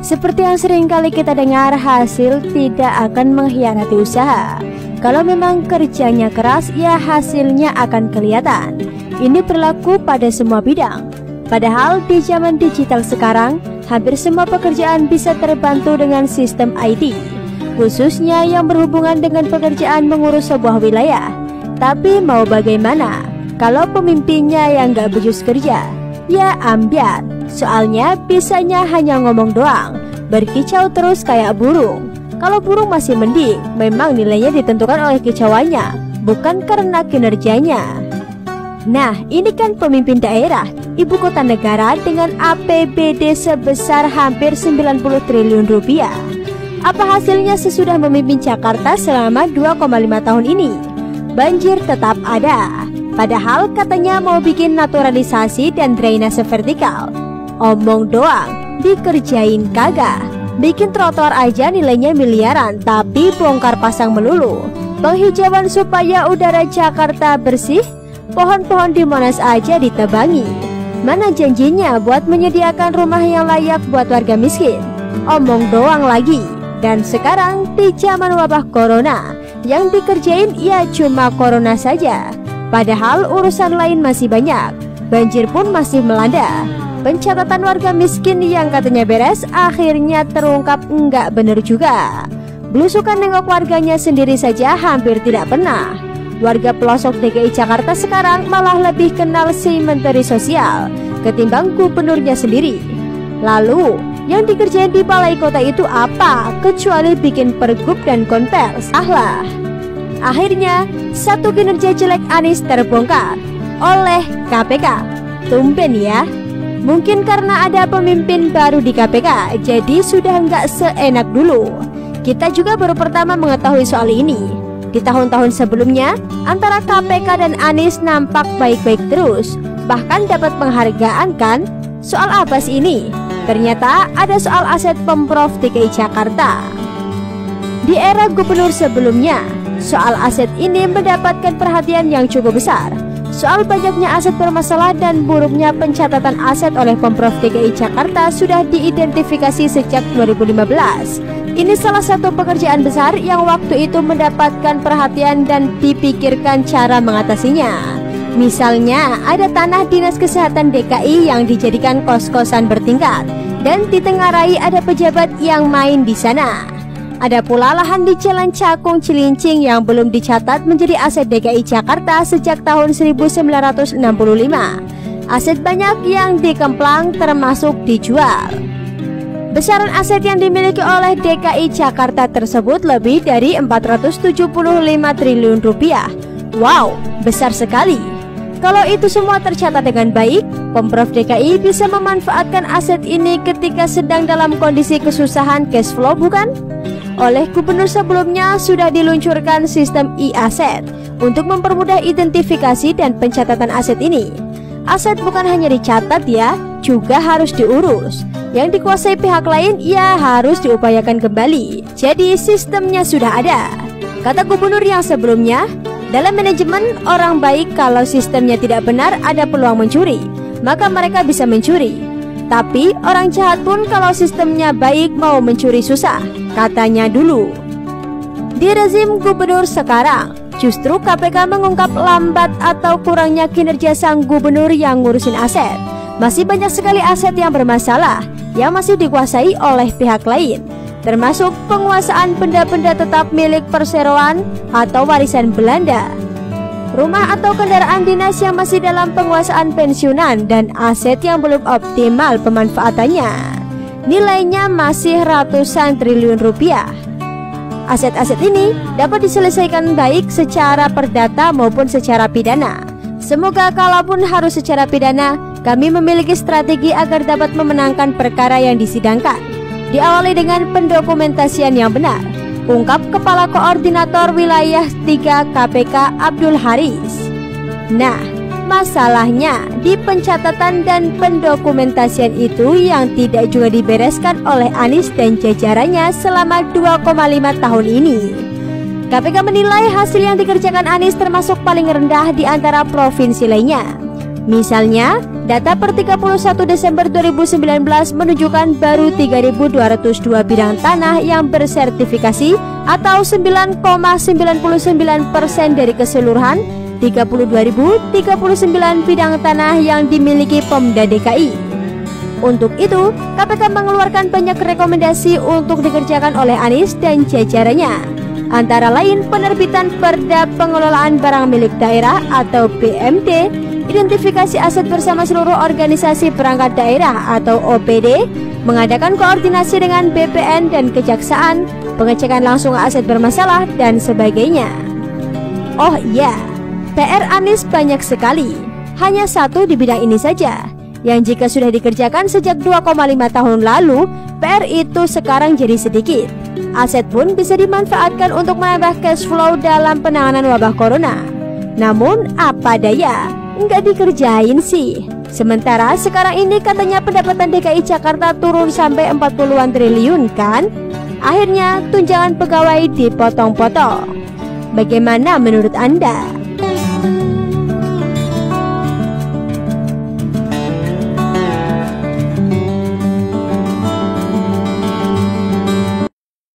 Seperti yang sering kali kita dengar, hasil tidak akan mengkhianati usaha. Kalau memang kerjanya keras, ya hasilnya akan kelihatan. Ini berlaku pada semua bidang. Padahal di zaman digital sekarang, hampir semua pekerjaan bisa terbantu dengan sistem IT, khususnya yang berhubungan dengan pekerjaan mengurus sebuah wilayah. Tapi mau bagaimana kalau pemimpinnya yang gak becus kerja? Ya ambiar, soalnya bisanya hanya ngomong doang, berkicau terus kayak burung. Kalau burung masih mending, memang nilainya ditentukan oleh kicauannya, bukan karena kinerjanya. Nah, ini kan pemimpin daerah, ibu kota negara dengan APBD sebesar hampir 90 triliun rupiah. Apa hasilnya sesudah memimpin Jakarta selama 2,5 tahun ini? Banjir tetap ada, padahal katanya mau bikin naturalisasi dan drainase vertikal. Omong doang, dikerjain kagak. Bikin trotoar aja nilainya miliaran, tapi bongkar pasang melulu. Penghijauan supaya udara Jakarta bersih, pohon-pohon di Monas aja ditebangi. Mana janjinya buat menyediakan rumah yang layak buat warga miskin? Omong doang lagi. Dan sekarang di zaman wabah corona, yang dikerjain ya cuma corona saja. Padahal urusan lain masih banyak. Banjir pun masih melanda. Pencatatan warga miskin yang katanya beres, akhirnya terungkap enggak bener juga. Belusukan nengok warganya sendiri saja hampir tidak pernah. Warga pelosok DKI Jakarta sekarang malah lebih kenal si Menteri Sosial ketimbang gubernurnya sendiri. Lalu, yang dikerjain di balai kota itu apa? Kecuali bikin pergub dan konvers. Ahlah. Akhirnya, satu kinerja jelek Anies terbongkar oleh KPK. Tumben ya. Mungkin karena ada pemimpin baru di KPK, jadi sudah nggak seenak dulu. Kita juga baru pertama mengetahui soal ini. Di tahun-tahun sebelumnya, antara KPK dan Anies nampak baik-baik terus. Bahkan dapat penghargaan kan? Soal apa sih ini? Ternyata ada soal aset Pemprov DKI Jakarta. Di era gubernur sebelumnya, soal aset ini mendapatkan perhatian yang cukup besar. Soal banyaknya aset bermasalah dan buruknya pencatatan aset oleh Pemprov DKI Jakarta sudah diidentifikasi sejak 2015. Ini salah satu pekerjaan besar yang waktu itu mendapatkan perhatian dan dipikirkan cara mengatasinya. Misalnya, ada tanah Dinas Kesehatan DKI yang dijadikan kos-kosan bertingkat, dan ditengarai ada pejabat yang main di sana. Ada pula lahan di Jalan Cakung Cilincing yang belum dicatat menjadi aset DKI Jakarta sejak tahun 1965. Aset banyak yang dikemplang termasuk dijual. Besaran aset yang dimiliki oleh DKI Jakarta tersebut lebih dari 475 triliun rupiah. Wow, besar sekali. Kalau itu semua tercatat dengan baik, Pemprov DKI bisa memanfaatkan aset ini ketika sedang dalam kondisi kesusahan cash flow, bukan? Oleh gubernur sebelumnya sudah diluncurkan sistem e-aset untuk mempermudah identifikasi dan pencatatan aset ini. Aset bukan hanya dicatat ya, juga harus diurus. Yang dikuasai pihak lain ya harus diupayakan kembali. Jadi sistemnya sudah ada. Kata gubernur yang sebelumnya, dalam manajemen orang baik kalau sistemnya tidak benar ada peluang mencuri, maka mereka bisa mencuri. Tapi orang jahat pun kalau sistemnya baik mau mencuri susah, katanya dulu. Di rezim gubernur sekarang, justru KPK mengungkap lambat atau kurangnya kinerja sang gubernur yang ngurusin aset. Masih banyak sekali aset yang bermasalah yang masih dikuasai oleh pihak lain, termasuk penguasaan benda-benda tetap milik perseroan atau warisan Belanda, rumah atau kendaraan dinas yang masih dalam penguasaan pensiunan, dan aset yang belum optimal pemanfaatannya. Nilainya masih ratusan triliun rupiah. Aset-aset ini dapat diselesaikan baik secara perdata maupun secara pidana. Semoga kalaupun harus secara pidana, kami memiliki strategi agar dapat memenangkan perkara yang disidangkan. Diawali dengan pendokumentasian yang benar, ungkap Kepala Koordinator Wilayah 3 KPK Abdul Haris. Nah, masalahnya di pencatatan dan pendokumentasian itu yang tidak juga dibereskan oleh Anies dan jajarannya selama 2,5 tahun ini. KPK menilai hasil yang dikerjakan Anies termasuk paling rendah di antara provinsi lainnya. Misalnya, Data per 31 Desember 2019 menunjukkan baru 3.202 bidang tanah yang bersertifikasi atau 9,99% dari keseluruhan 32.039 bidang tanah yang dimiliki Pemda DKI. Untuk itu, KPK mengeluarkan banyak rekomendasi untuk dikerjakan oleh Anies dan jajarannya. Antara lain penerbitan Perda Pengelolaan Barang Milik Daerah atau PMD, identifikasi aset bersama seluruh organisasi perangkat daerah atau OPD, mengadakan koordinasi dengan BPN dan Kejaksaan, pengecekan langsung aset bermasalah, dan sebagainya. Oh iya, PR Anies banyak sekali, hanya satu di bidang ini saja, yang jika sudah dikerjakan sejak 2,5 tahun lalu, PR itu sekarang jadi sedikit. Aset pun bisa dimanfaatkan untuk menambah cash flow dalam penanganan wabah corona. Namun apa daya, nggak dikerjain sih. Sementara sekarang ini katanya pendapatan DKI Jakarta turun sampai 40-an triliun kan? Akhirnya tunjangan pegawai dipotong-potong. Bagaimana menurut Anda?